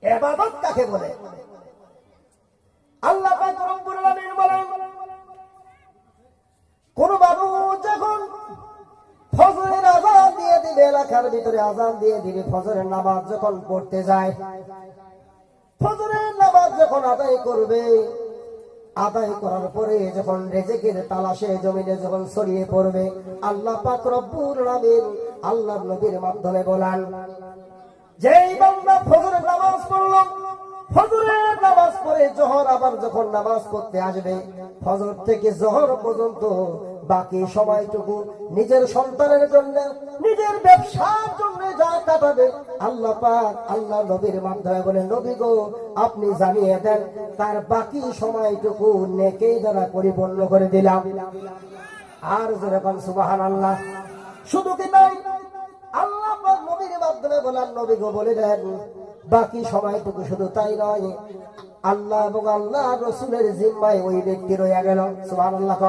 ইবাদত কাকে বলে? আল্লাহ পাক রব্বুল আলামিন বলেন, কোন মানুষ যখন ফজরের আযান দিয়ে দিবে, এলাকার ভিতরে আযান দিয়ে দিবে, ফজরের নামাজ যখন পড়তে যায়, ফজরের নামাজ যখন আদায় করবে, আদায় করার পরে যখন রিজিকের তালাশে জমিনে যখন ছড়িয়ে পড়বে, আল্লাহ পাক রব্বুল আলামিন আল্লাহর নবীর মাধ্যমে বলেন, যেই বান্দা ফজরের নামাজ পড়ল, ফজরের নামাজ পড়ে জোহর আবার যখন নামাজ পড়তে আসবে, ফজর থেকে জোহর পর্যন্ত বাকি সময়টুকু নিজের সন্তানের জন্য, নিজের ব্যবসার জন্য যা কাটাবে, আল্লাহ পাক আল্লাহ নবীর মাধ্যমে বলে, নবী গো আপনি জানিয়ে দেন তার বাকি সময়টুকু নেকি দ্বারা পরিপূর্ণ করে দিলাম। আর যেরকম সুবহানাল্লাহ। শুধু কি নাই, আল্লাহ পাক নবীর মাধ্যমে বলেন, নবী গো বলে দেন বাকি সময়টুকু শুধু তাই নয়, আল্লাহ এবং আল্লাহ রাসূলের জিম্মায় ওই ব্যক্তি রয়ে গেল। সুবহানাল্লাহ।